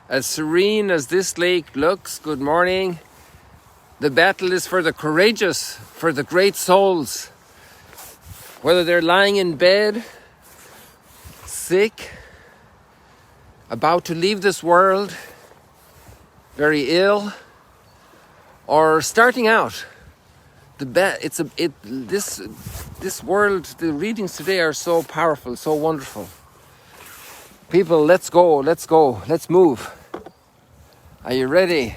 As serene as this lake looks, good morning. The battle is for the courageous, for the great souls. Whether they're lying in bed, sick, about to leave this world, very ill, or starting out. This world, the readings today are so powerful, so wonderful. People, let's go, let's move. Are you ready?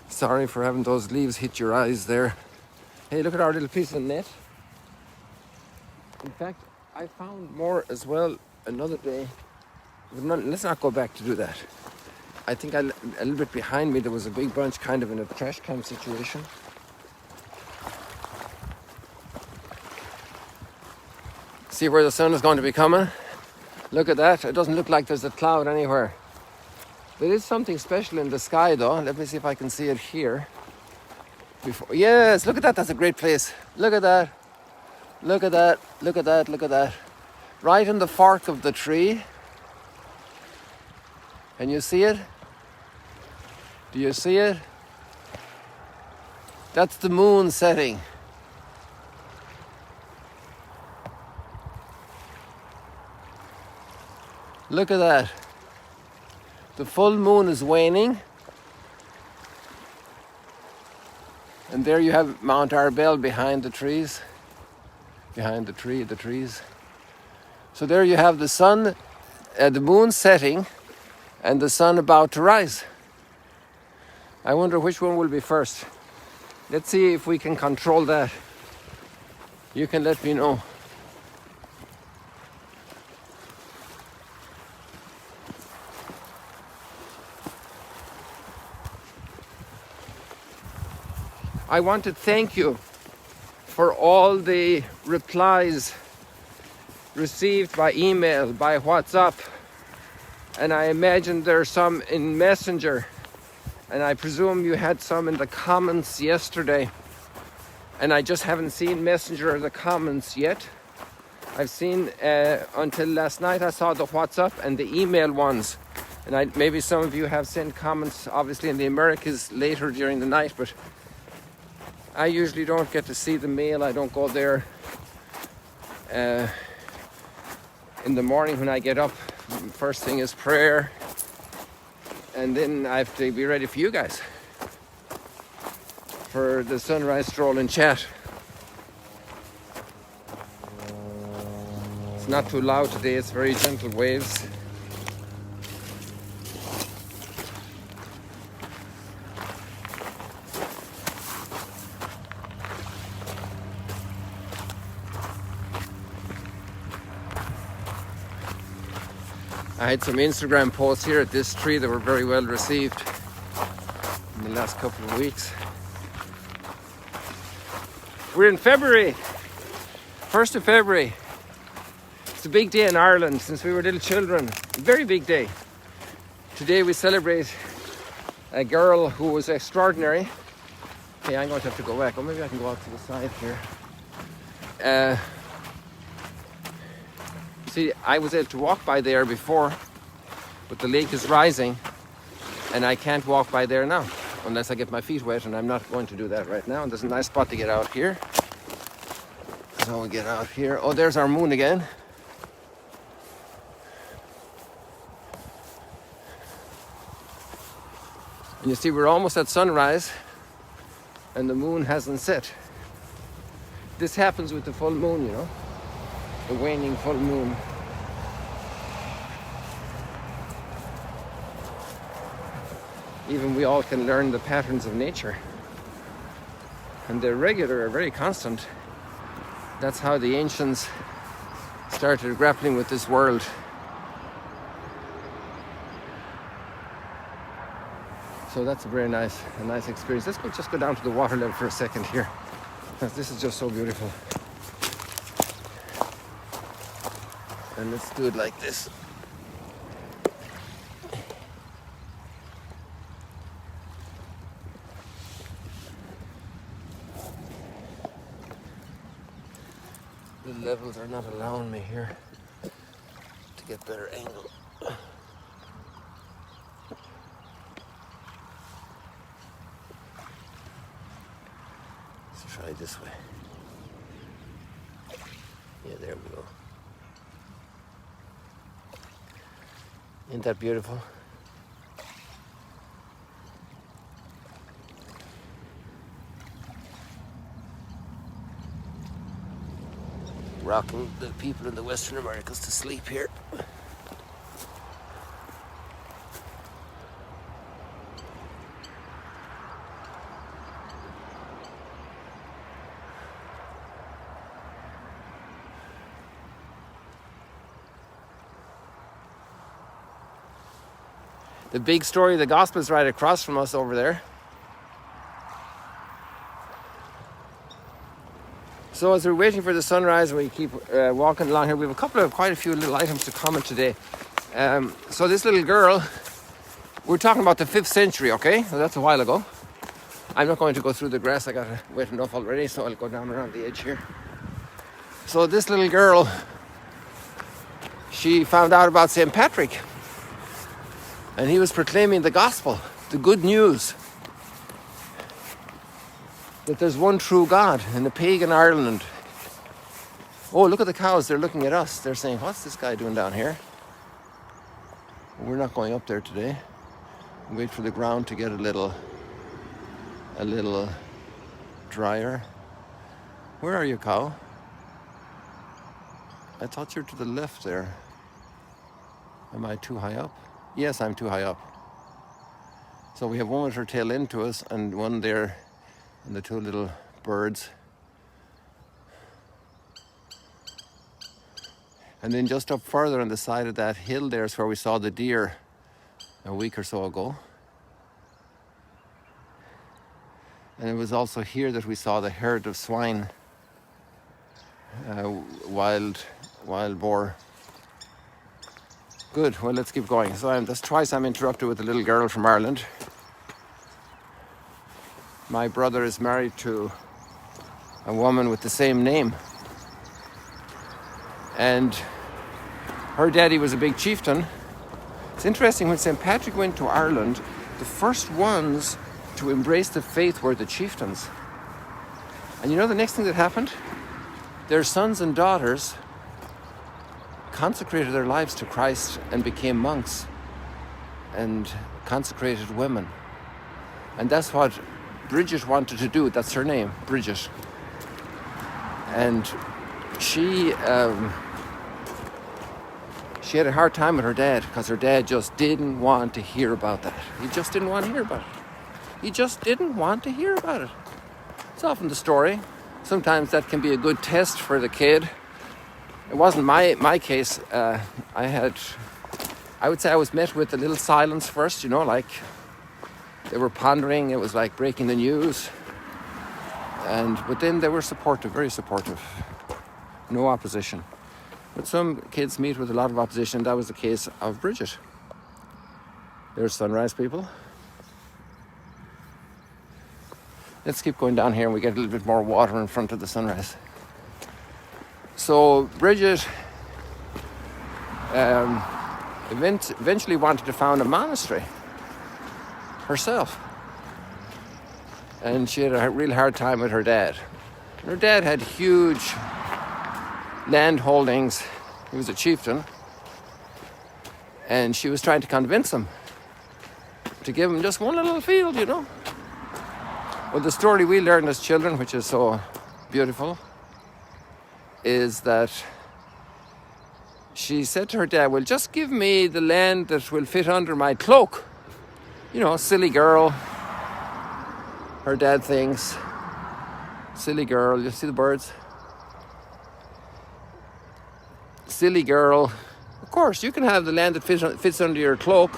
Sorry for having those leaves hit your eyes there. Hey, look at our little piece of net. In fact, I found more as well another day. Let's not go back to do that. I think a little bit behind me there was a big bunch kind of in a trash can situation. See where the sun is going to be coming? Look at that. It doesn't look like there's a cloud anywhere. There is something special in the sky though. Let me see if I can see it here. Yes, look at that. That's a great place. Look at that. Look at that. Look at that. Look at that. Right in the fork of the tree. Can you see it? Do you see it? That's the moon setting. Look at that. The full moon is waning. And there you have Mount Arbel behind the trees. Behind the trees. So there you have the sun, the moon setting, and the sun about to rise. I wonder which one will be first. Let's see if we can control that. You can let me know. I want to thank you for all the replies received by email, by WhatsApp, and I imagine there's some in Messenger, and I presume you had some in the comments yesterday, and I just haven't seen Messenger or the comments yet. I've seen, until last night I saw the WhatsApp and the email ones, and maybe some of you have sent comments obviously in the Americas later during the night, but I usually don't get to see the mail. I don't go there in the morning when I get up. First thing is prayer, and then I have to be ready for you guys for the sunrise stroll and chat. It's not too loud today, it's very gentle waves. I had some Instagram posts here at this tree that were very well received in the last couple of weeks. We're in February, 1st of February. It's a big day in Ireland since we were little children. A very big day. Today we celebrate a girl who was extraordinary. Okay, I'm going to have to go back. Or maybe I can go out to the side here. See, I was able to walk by there before, but the lake is rising and I can't walk by there now unless I get my feet wet, and I'm not going to do that right now. And there's a nice spot to get out here. So we get out here. Oh, there's our moon again. And you see, we're almost at sunrise and the moon hasn't set. This happens with the full moon, you know. The waning full moon. Even we all can learn the patterns of nature. And they're regular, very constant. That's how the ancients started grappling with this world. So that's a very nice experience. Let's just go down to the water level for a second here. This is just so beautiful. And let's do it like this. The levels are not allowing me here to get better angle. Let's try this way. Yeah, there we go. Isn't that beautiful? Rocking the people in the Western Americas to sleep here. The big story of the gospel is right across from us over there. So as we're waiting for the sunrise, we keep walking along here. We have quite a few little items to comment today. So this little girl, we're talking about the 5th century, okay? So that's a while ago. I'm not going to go through the grass. I got wet enough already, so I'll go down around the edge here. So this little girl, she found out about St. Patrick. And he was proclaiming the gospel, the good news. That there's one true God in a pagan Ireland. Oh, look at the cows. They're looking at us. They're saying, what's this guy doing down here? We're not going up there today. Wait for the ground to get a little drier. Where are you, cow? I thought you're to the left there. Am I too high up? Yes, I'm too high up. So we have one with her tail into us and one there. And the two little birds. And then just up further on the side of that hill there is where we saw the deer a week or so ago. And it was also here that we saw the herd of swine, wild boar. Good, well, let's keep going. So that's twice I'm interrupted with a little girl from Ireland. My brother is married to a woman with the same name. And her daddy was a big chieftain. It's interesting, when St. Patrick went to Ireland, the first ones to embrace the faith were the chieftains. And you know the next thing that happened? Their sons and daughters consecrated their lives to Christ and became monks and consecrated women. And that's what Bridget wanted to do. That's her name, Bridget. And she had a hard time with her dad because her dad just didn't want to hear about that. He just didn't want to hear about it. He just didn't want to hear about it. It's often the story. Sometimes that can be a good test for the kid. It wasn't my case. I would say I was met with a little silence first, you know, like they were pondering. It was like breaking the news. But then they were supportive, very supportive. No opposition. But some kids meet with a lot of opposition. That was the case of Bridget. There's sunrise, people. Let's keep going down here and we get a little bit more water in front of the sunrise. So Bridget eventually wanted to found a monastery herself. And she had a real hard time with her dad. Her dad had huge land holdings. He was a chieftain. And she was trying to convince him to give him just one little field, you know. Well, the story we learned as children, which is so beautiful, is that she said to her dad, well, just give me the land that will fit under my cloak. You know, silly girl. Her dad thinks, silly girl, you see the birds? Silly girl. Of course, you can have the land that fits under your cloak.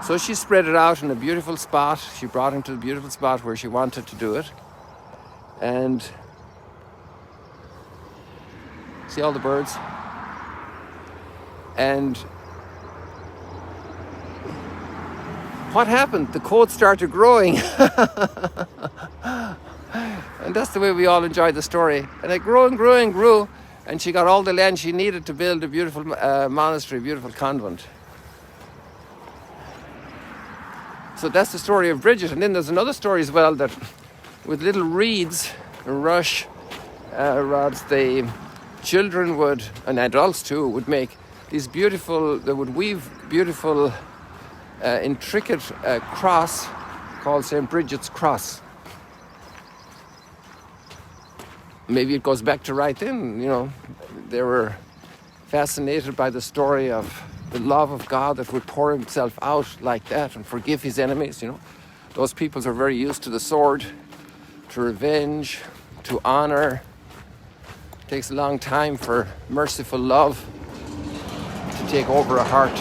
So she spread it out in a beautiful spot. She brought him to the beautiful spot where she wanted to do it. And see all the birds? And what happened? The coat started growing. And And that's the way we all enjoyed the story. And it grew and grew and grew. And she got all the land she needed to build a beautiful monastery, beautiful convent. So that's the story of Bridget. And then there's another story as well, that with little reeds, rush rods, the children would, and adults too, would make these beautiful, they would weave beautiful, intricate cross called St. Bridget's Cross. Maybe it goes back to right then, they were fascinated by the story of the love of God that would pour himself out like that and forgive his enemies, Those peoples are very used to the sword, to revenge, to honor. It takes a long time for merciful love to take over a heart.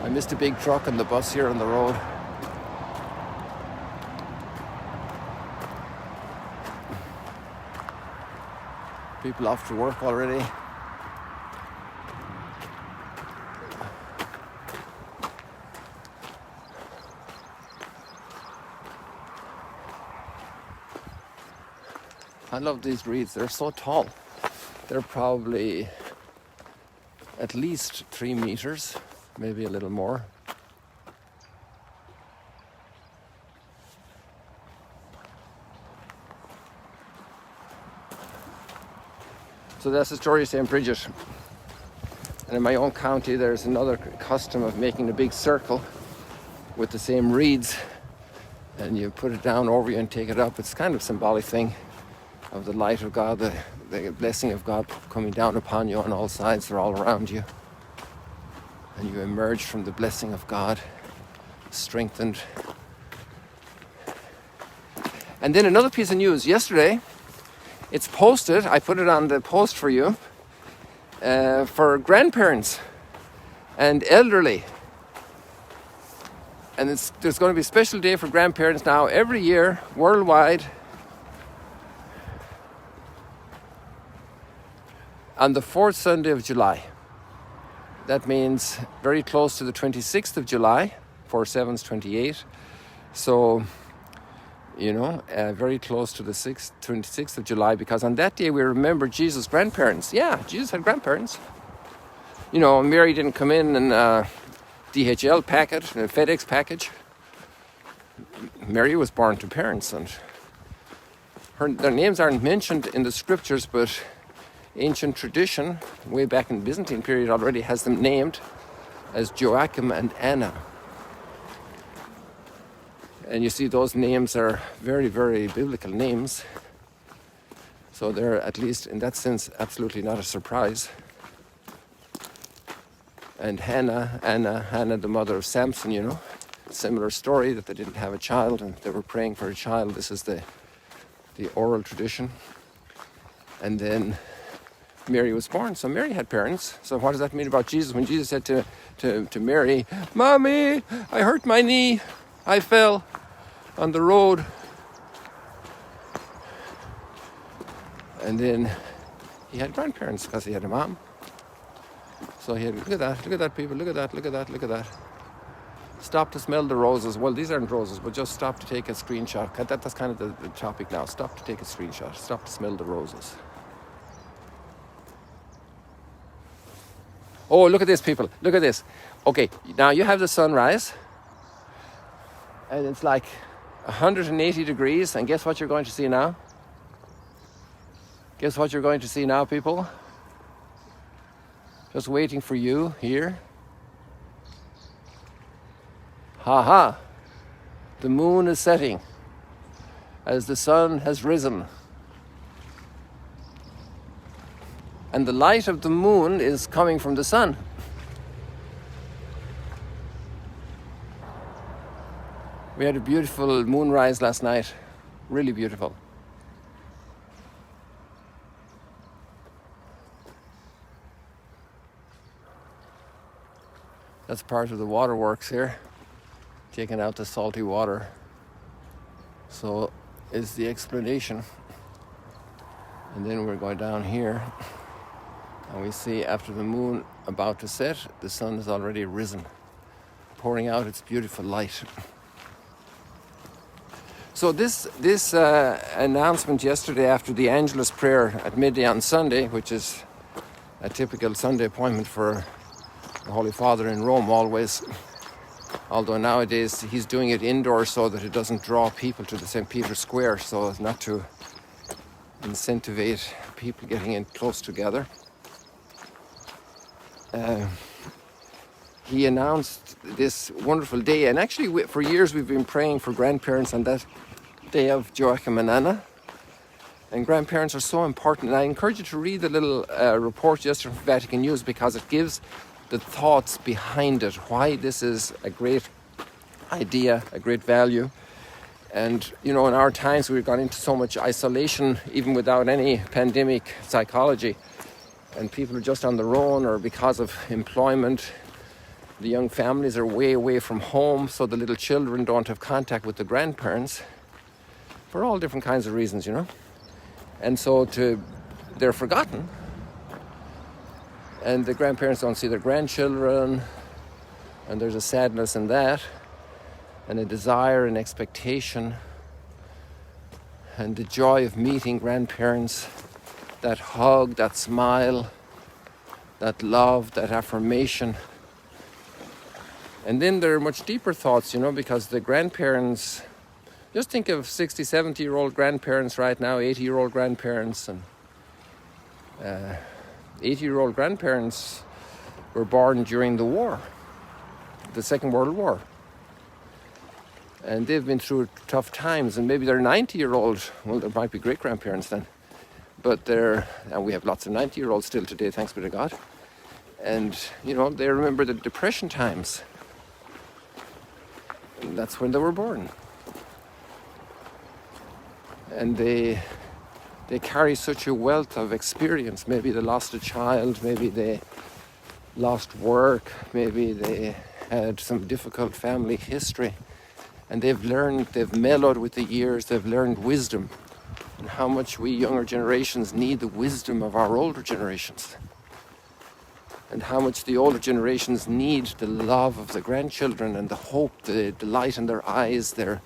I missed a big truck and the bus here on the road. People off to work already. I love these reeds. They're so tall. They're probably at least 3 meters, maybe a little more. So that's the story of St. Bridget. And in my own county, there's another custom of making a big circle with the same reeds, and you put it down over you and take it up. It's kind of a symbolic thing of the light of God, the blessing of God coming down upon you on all sides. They're all around you. And you emerge from the blessing of God, strengthened. And then another piece of news. Yesterday, it's posted, I put it on the post for you, for grandparents and elderly. And there's going to be a special day for grandparents now every year, worldwide, on the 4th Sunday of July. That means very close to the 26th of July, 4/7's 28. So, very close to the 26th of July, because on that day we remember Jesus' grandparents. Yeah, Jesus had grandparents. Mary didn't come in a DHL packet, a FedEx package. Mary was born to parents, and their names aren't mentioned in the scriptures, but ancient tradition, way back in the Byzantine period, already has them named as Joachim and Anne. And you see, those names are very, very biblical names. So they're, at least in that sense, absolutely not a surprise. And Hannah, the mother of Samson, similar story, that they didn't have a child and they were praying for a child. This is the oral tradition. And then Mary was born. So Mary had parents. So what does that mean about Jesus? When Jesus said to Mary, "Mommy, I hurt my knee. I fell on the road." And then he had grandparents because he had a mom. So he had, look at that people, look at that. Stop to smell the roses. Well, these aren't roses, but just stop to take a screenshot. That's kind of the topic now. Stop to take a screenshot. Stop to smell the roses. Oh, look at this, people. Look at this. Okay, now you have the sunrise. And it's like 180 degrees. And guess what you're going to see now? Guess what you're going to see now, people? Just waiting for you here. Ha! The moon is setting as the sun has risen. And the light of the moon is coming from the sun. We had a beautiful moonrise last night. Really beautiful. That's part of the waterworks here, taking out the salty water. So is the explanation. And then we're going down here, and we see after the moon about to set, the sun has already risen, pouring out its beautiful light. So this announcement yesterday after the Angelus prayer at midday on Sunday, which is a typical Sunday appointment for the Holy Father in Rome always, although nowadays he's doing it indoors so that it doesn't draw people to the St. Peter's Square, so as not to incentivize people getting in close together. He announced this wonderful day, and actually for years we've been praying for grandparents on that day of Joachim and Anne. And grandparents are so important, and I encourage you to read the little report yesterday from Vatican News, because it gives the thoughts behind it, why this is a great idea, a great value. And in our times we've gone into so much isolation, even without any pandemic psychology, and people are just on their own, or because of employment, the young families are way away from home, so the little children don't have contact with the grandparents for all different kinds of reasons, And so they're forgotten. And the grandparents don't see their grandchildren, and there's a sadness in that, and a desire and expectation, and the joy of meeting grandparents, that hug, that smile, that love, that affirmation. And then there are much deeper thoughts, because the grandparents, just think of 60, 70-year-old grandparents right now, 80-year-old grandparents, and 80-year-old grandparents were born during the war, the Second World War. And they've been through tough times, and maybe they're 90-year-old, well, there might be great-grandparents then, but and we have lots of 90-year-olds still today, thanks be to God. And, they remember the Depression times. And that's when they were born. And they carry such a wealth of experience. Maybe they lost a child, maybe they lost work, maybe they had some difficult family history. And they've mellowed with the years, they've learned wisdom, and how much we younger generations need the wisdom of our older generations. And how much the older generations need the love of the grandchildren, and the hope, the light in their eyes, their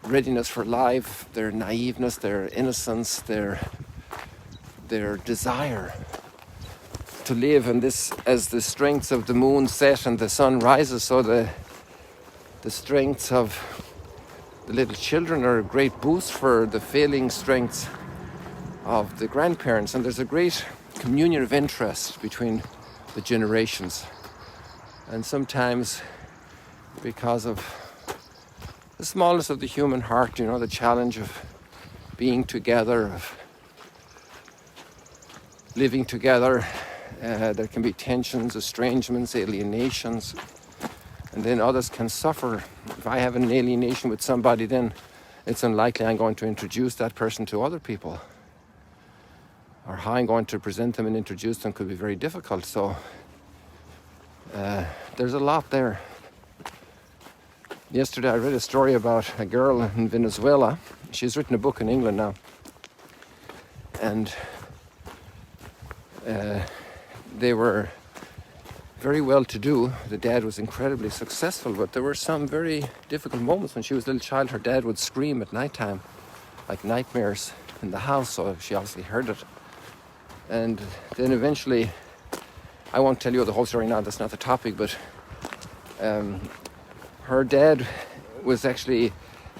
readiness for life, their naiveness, their innocence, their desire to live. And this, as the strengths of the moon set and the sun rises, so the strengths of the little children are a great boost for the failing strengths of the grandparents. And there's a great communion of interest between the generations. And sometimes, because of the smallness of the human heart, the challenge of being together, of living together, there can be tensions, estrangements, alienations, and then others can suffer. If I have an alienation with somebody, then it's unlikely I'm going to introduce that person to other people, or how I'm going to present them and introduce them could be very difficult. So there's a lot there. Yesterday I read a story about a girl in Venezuela. She's written a book in England now. And they were very well to do. The dad was incredibly successful, but there were some very difficult moments when she was a little child. Her dad would scream at nighttime, like nightmares in the house, so she obviously heard it. And then eventually, I won't tell you the whole story now, that's not the topic, but her dad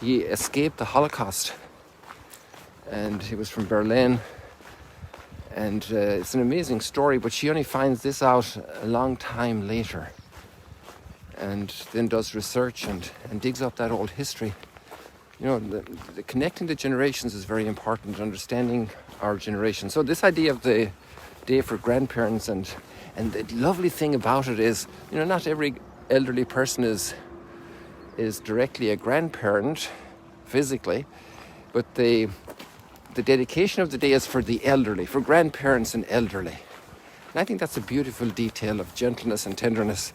he escaped the Holocaust, and he was from Berlin, and it's an amazing story, but she only finds this out a long time later, and then does research and digs up that old history. The connecting the generations is very important, understanding our generation. So this idea of the day for grandparents, and the lovely thing about it is, not every elderly person is directly a grandparent physically, but the dedication of the day is for the elderly, for grandparents and elderly. And I think that's a beautiful detail of gentleness and tenderness,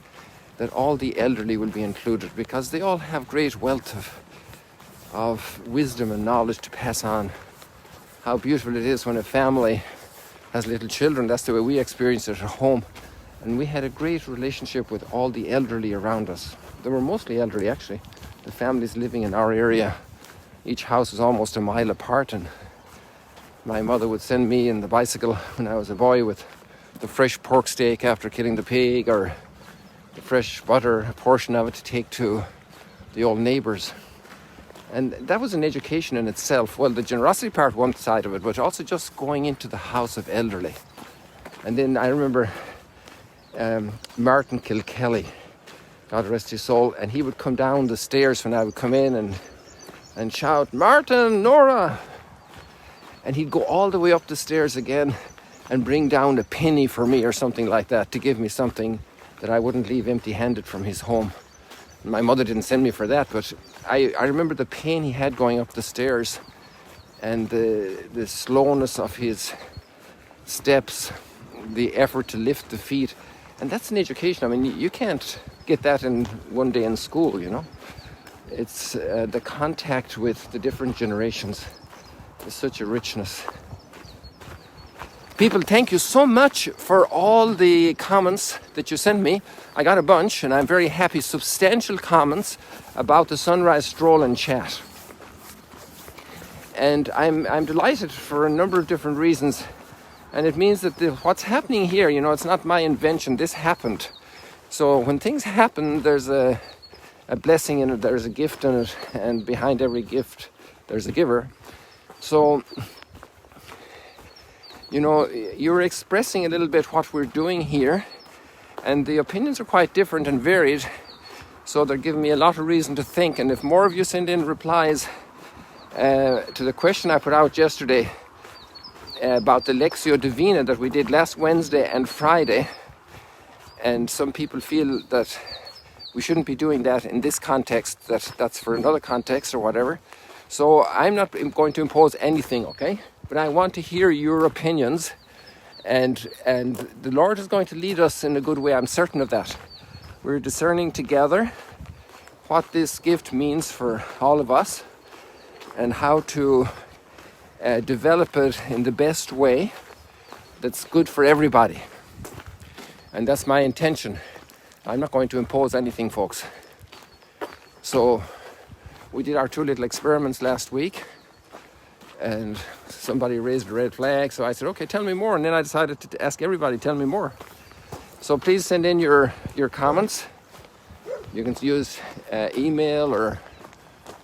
that all the elderly will be included, because they all have great wealth of wisdom and knowledge to pass on. How beautiful it is when a family has little children. That's the way we experience it at home. And we had a great relationship with all the elderly around us. They were mostly elderly, actually. The families living in our area each house was almost a mile apart, and my mother would send me in the bicycle when I was a boy with the fresh pork steak after killing the pig, or the fresh butter, a portion of it, to take to the old neighbours. And that was an education in itself. Well, the generosity part, one side of it, but also just going into the house of elderly. And then I remember Martin Kilkelly, God rest his soul, and he would come down the stairs when I would come in and shout, "Martin, Nora!" And he'd go all the way up the stairs again and bring down a penny for me or something like that, to give me something that I wouldn't leave empty-handed from his home. My mother didn't send me for that, but I remember the pain he had going up the stairs, and the slowness of his steps, the effort to lift the feet. And that's an education. I mean, you can't get that in one day in school, you know. It's the contact with the different generations is such a richness. People, thank you so much for all the comments that you sent me. I got a bunch, and I'm very happy. Substantial comments about the sunrise stroll and chat. And I'm delighted for a number of different reasons. And it means that what's happening here, you know, it's not my invention. This happened. So when things happen, there's a blessing in it, there's a gift in it, and behind every gift, there's a giver. So, you know, you're expressing a little bit what we're doing here, and the opinions are quite different and varied, so they're giving me a lot of reason to think. And if more of you send in replies to the question I put out yesterday about the Lectio Divina that we did last Wednesday and Friday, and some people feel that we shouldn't be doing that in this context, that's for another context or whatever. So I'm not going to impose anything, okay? But I want to hear your opinions, and the Lord is going to lead us in a good way. I'm certain of that. We're discerning together what this gift means for all of us, and how to develop it in the best way that's good for everybody. And that's my intention. I'm not going to impose anything, folks. So we did our 2 little experiments last week, and somebody raised a red flag, so I said, okay, tell me more. And then I decided to ask everybody, tell me more. So please send in your comments. You can use email, or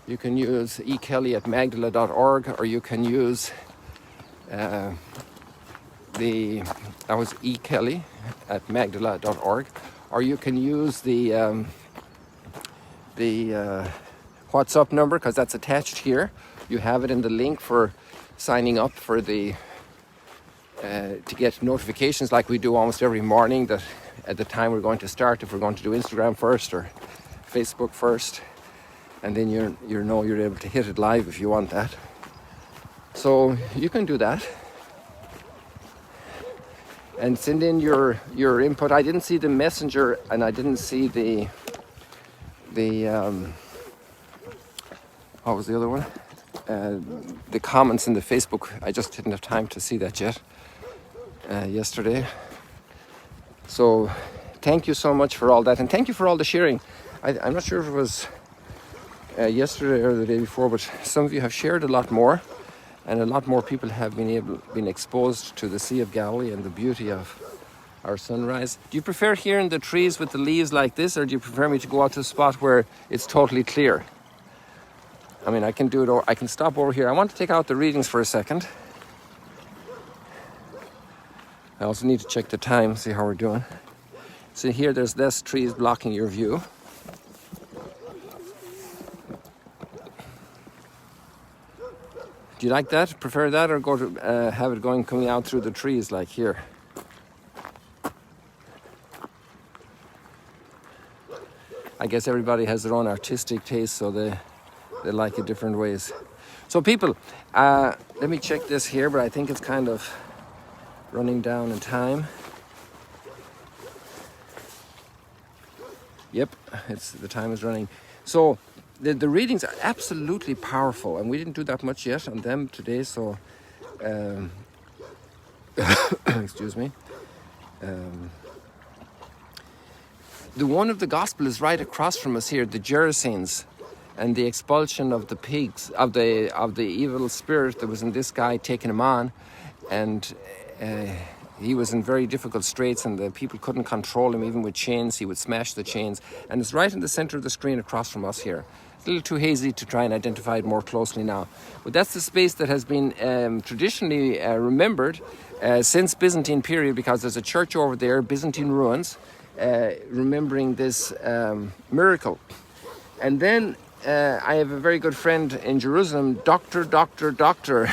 you can use ekelly@magdala.org, or you can use that was ekelly@magdala.org, or you can use the WhatsApp number, because that's attached here. You have it in the link for signing up for the to get notifications like we do almost every morning, that at the time we're going to start, if we're going to do Instagram first or Facebook first, and then you know you're able to hit it live if you want that. So you can do that and send in your input. I didn't see the messenger, and I didn't see the what was the other one? The comments in the Facebook. I just didn't have time to see that yet yesterday. So thank you so much for all that, and thank you for all the sharing. I'm not sure if it was yesterday or the day before, but some of you have shared a lot more, and a lot more people have been exposed to the Sea of Galilee and the beauty of our sunrise. Do you prefer hearing the trees with the leaves like this, or do you prefer me to go out to a spot where it's totally clear? I mean, I can do it, or I can stop over here. I want to take out the readings for a second. I also need to check the time, see how we're doing. So here there's less trees blocking your view. Do you like that? Prefer that, or go to have it coming out through the trees like here? I guess everybody has their own artistic taste, so they like it different ways. So people, let me check this here, but I think it's kind of running down in time. Yep, the time is running. So the readings are absolutely powerful, and we didn't do that much yet on them today, so excuse me. The one of the gospel is right across from us here, the Gerasenes. and the expulsion of the pigs, of the evil spirit that was in this guy, taking him on, and he was in very difficult straits, and the people couldn't control him. Even with chains, he would smash the chains. And it's right in the center of the screen across from us here. It's a little too hazy to try and identify it more closely now. But that's the space that has been traditionally remembered since Byzantine period, because there's a church over there, Byzantine ruins, remembering this miracle. And then I have a very good friend in Jerusalem, Dr. Dieter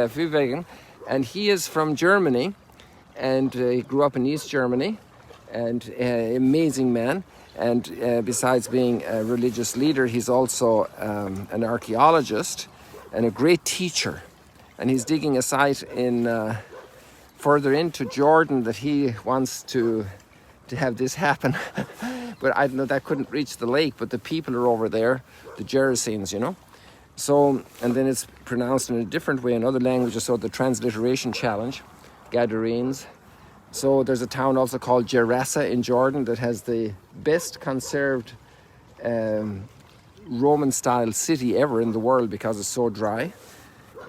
Vierwegen, and he is from Germany, and he grew up in East Germany, and amazing man. And besides being a religious leader, he's also an archaeologist and a great teacher. And he's digging a site in further into Jordan that he wants to have this happen. But I don't know, that couldn't reach the lake, but the people are over there, the Gerasenes, you know. So, and then it's pronounced in a different way in other languages, so the transliteration challenge, Gadarenes. So there's a town also called Gerasa in Jordan that has the best conserved Roman-style city ever in the world because it's so dry.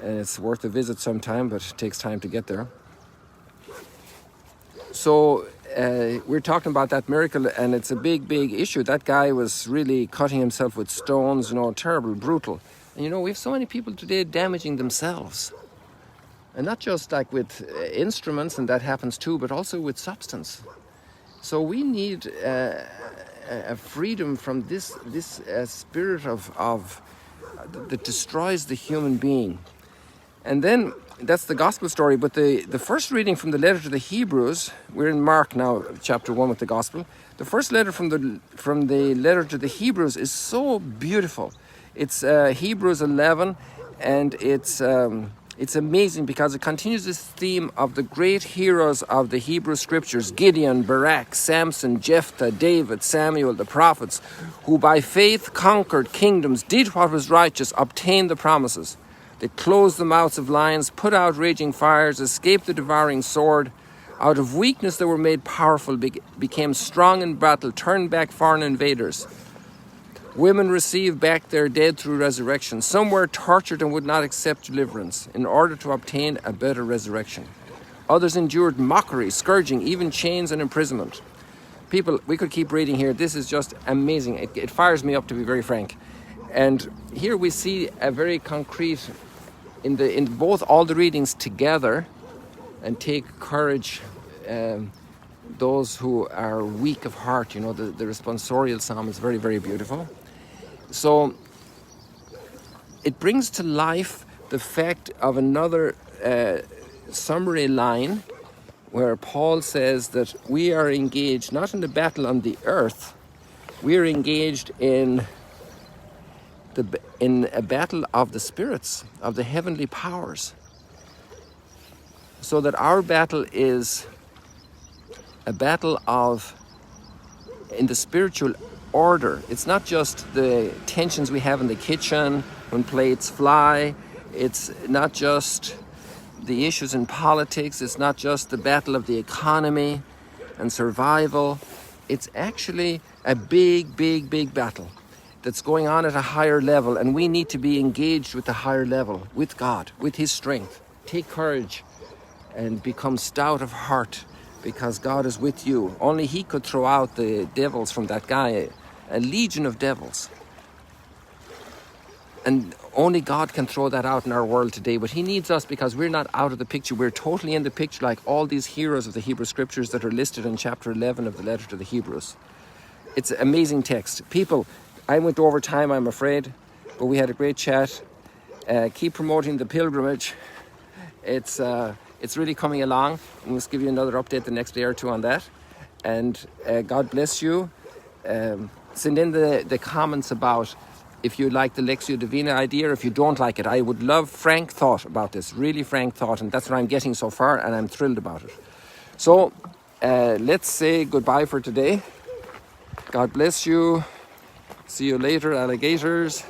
And it's worth a visit sometime, but it takes time to get there. So we're talking about that miracle, and it's a big issue. That guy was really cutting himself with stones, you know, terrible, brutal. And you know, we have so many people today damaging themselves. And not just like with instruments, and that happens too, but also with substance. So we need a freedom from this spirit of that destroys the human being. And then that's the gospel story. But the first reading from the letter to the Hebrews, we're in Mark now, chapter 1 with the gospel. The first letter from the letter to the Hebrews is so beautiful. It's Hebrews 11, and it's amazing because it continues this theme of the great heroes of the Hebrew scriptures: Gideon, Barak, Samson, Jephthah, David, Samuel, the prophets, who by faith conquered kingdoms, did what was righteous, obtained the promises. They closed the mouths of lions, put out raging fires, escaped the devouring sword. Out of weakness they were made powerful, became strong in battle, turned back foreign invaders. Women received back their dead through resurrection. Some were tortured and would not accept deliverance in order to obtain a better resurrection. Others endured mockery, scourging, even chains and imprisonment. People, we could keep reading here. This is just amazing. It fires me up, to be very frank. And here we see a very concrete, in both all the readings together, and take courage, those who are weak of heart. You know, the responsorial psalm is very, very beautiful. So it brings to life the fact of another summary line where Paul says that we are engaged not in the battle on the earth, we are engaged in a battle of the spirits, of the heavenly powers. So that our battle is a battle in the spiritual order. It's not just the tensions we have in the kitchen when plates fly. It's not just the issues in politics. It's not just the battle of the economy and survival. It's actually a big battle that's going on at a higher level, and we need to be engaged with the higher level, with God, with His strength. Take courage and become stout of heart, because God is with you. Only He could throw out the devils from that guy, a legion of devils. And only God can throw that out in our world today. But He needs us because we're not out of the picture. We're totally in the picture, like all these heroes of the Hebrew Scriptures that are listed in chapter 11 of the letter to the Hebrews. It's an amazing text. People, I went over time, I'm afraid, but we had a great chat. Keep promoting the pilgrimage. It's really coming along. I must give you another update the next day or two on that. And God bless you. Send in the comments about if you like the Lectio Divina idea, or if you don't like it. I would love frank thought about this, really frank thought, and that's what I'm getting so far, and I'm thrilled about it. So let's say goodbye for today. God bless you. See you later, alligators.